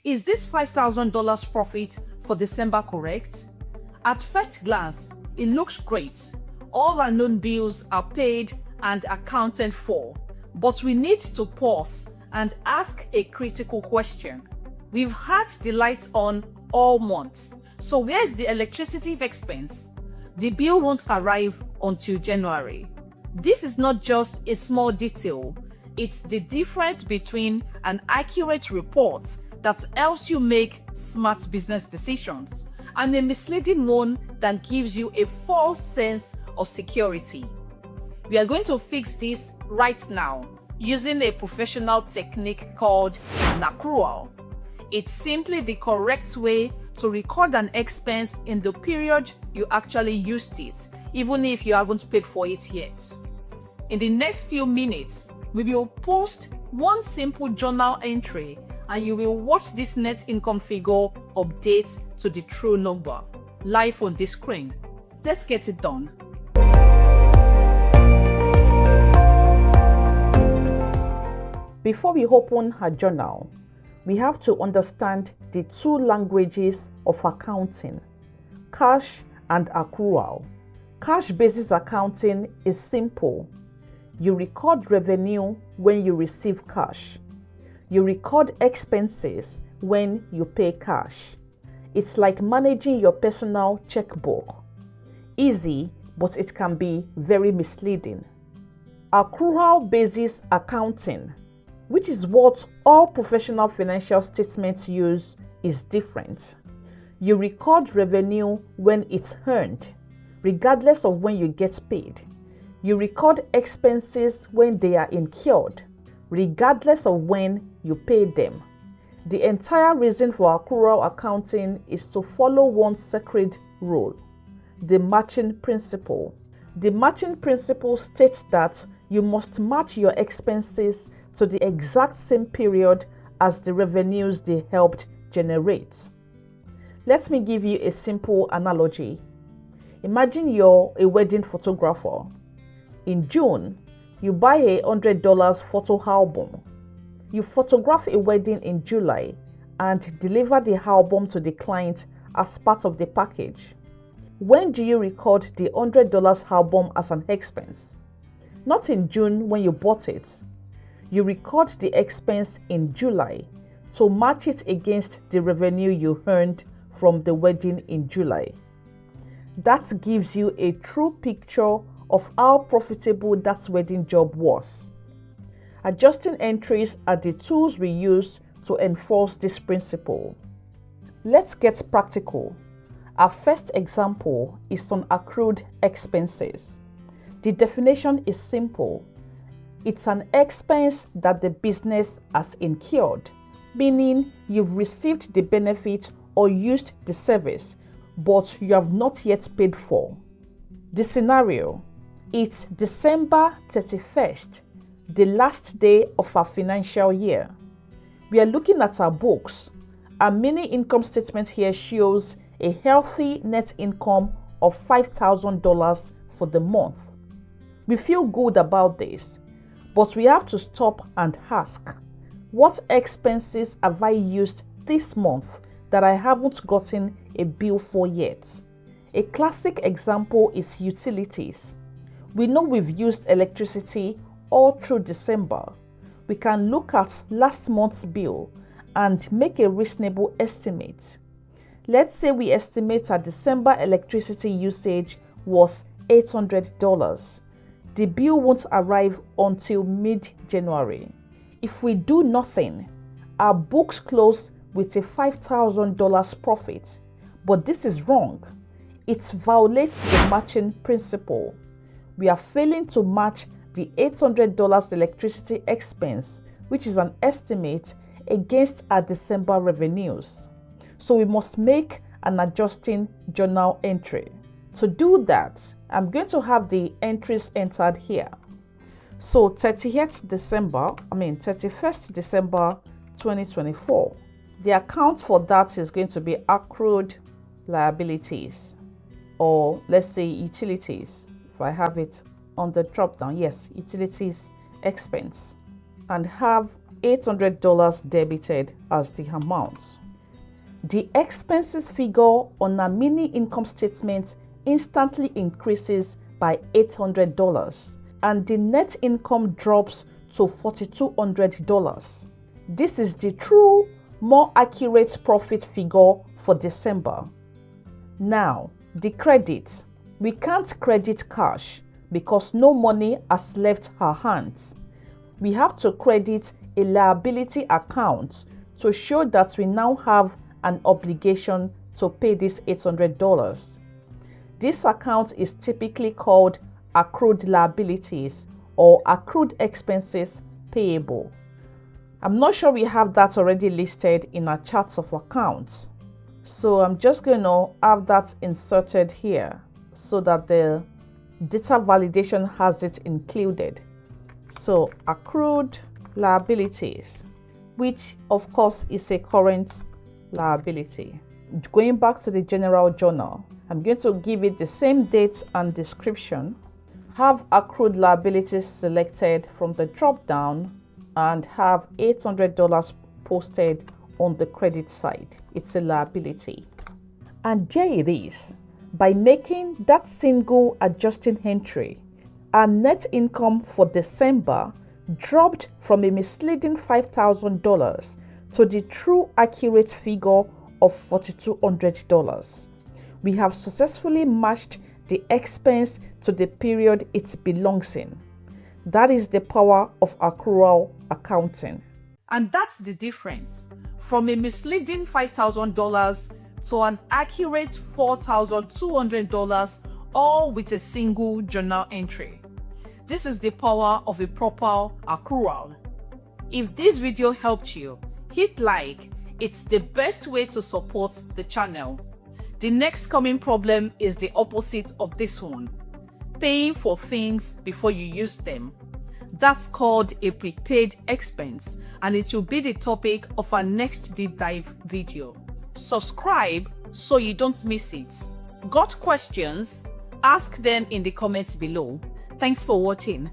Is this $5,000 profit for December correct? At first glance, it looks great. All our known bills are paid and accounted for. But we need to pause and ask a critical question. We've had the lights on all month. So where's the electricity expense? The bill won't arrive until January. This is not just a small detail. It's the difference between an accurate report that helps you make smart business decisions and a misleading one that gives you a false sense of security. We are going to fix this right now using a professional technique called an accrual. It's simply the correct way to record an expense in the period you actually used it, even if you haven't paid for it yet. In the next few minutes, we will post one simple journal entry and you will watch this net income figure update to the true number live on this screen. Let's get it done. Before we open our journal, we have to understand the two languages of accounting, cash and accrual. Cash basis accounting is simple. You record revenue when you receive cash. You record expenses when you pay cash. It's like managing your personal checkbook. Easy, but it can be very misleading. Accrual basis accounting, which is what all professional financial statements use, is different. You record revenue when it's earned, regardless of when you get paid. You record expenses when they are incurred, regardless of when you pay them. The entire reason for accrual accounting is to follow one sacred rule, the matching principle. The matching principle states that you must match your expenses to the exact same period as the revenues they helped generate. Let me give you a simple analogy. Imagine you're a wedding photographer. In June, you buy a $100 photo album. You photograph a wedding in July and deliver the album to the client as part of the package. When do you record the $100 album as an expense? Not in June when you bought it. You record the expense in July to match it against the revenue you earned from the wedding in July. That gives you a true picture of how profitable that wedding job was. Adjusting entries are the tools we use to enforce this principle. Let's get practical. Our first example is on accrued expenses. The definition is simple. It's an expense that the business has incurred, meaning you've received the benefit or used the service, but you have not yet paid for. The scenario: it's December 31st, the last day of our financial year. We are looking at our books. Our mini income statement here shows a healthy net income of $5,000 for the month. We feel good about this, but we have to stop and ask, what expenses have I used this month that I haven't gotten a bill for yet? A classic example is utilities. We know we've used electricity all through December. We can look at last month's bill and make a reasonable estimate. Let's say we estimate our December electricity usage was $800. The bill won't arrive until mid-January. If we do nothing, our books close with a $5,000 profit. But this is wrong. It violates the matching principle. We are failing to match the $800 electricity expense, which is an estimate, against our December revenues. So we must make an adjusting journal entry. To do that, I'm going to have the entries entered here. So 31st December 2024. The account for that is going to be accrued liabilities, or let's say utilities. If I have it on the drop down, yes, utilities expense, and have $800 debited as the amount. The expenses figure on a mini income statement instantly increases by $800 and the net income drops to $4,200. This is the true, more accurate profit figure for December. Now, the credit. We can't credit cash because no money has left our hands. We have to credit a liability account to show that we now have an obligation to pay this $800. This account is typically called accrued liabilities or accrued expenses payable. I'm not sure we have that already listed in our charts of accounts. So I'm just going to have that inserted here so that the data validation has it included. So accrued liabilities, which of course is a current liability. Going back to the general journal, I'm going to give it the same date and description. Have accrued liabilities selected from the drop down and have $800 posted on the credit side. It's a liability. And there it is. By making that single adjusting entry, our net income for December dropped from a misleading $5,000 to the true accurate figure of $4,200. We have successfully matched the expense to the period it belongs in. That is the power of accrual accounting. And that's the difference from a misleading $5,000 to an accurate $4,200, all with a single journal entry. This is the power of a proper accrual. If this video helped you, hit like. It's the best way to support the channel. The next coming problem is the opposite of this one: paying for things before you use them. That's called a prepaid expense, and it will be the topic of our next deep dive video. Subscribe so you don't miss it. Got questions? Ask them in the comments below. Thanks for watching.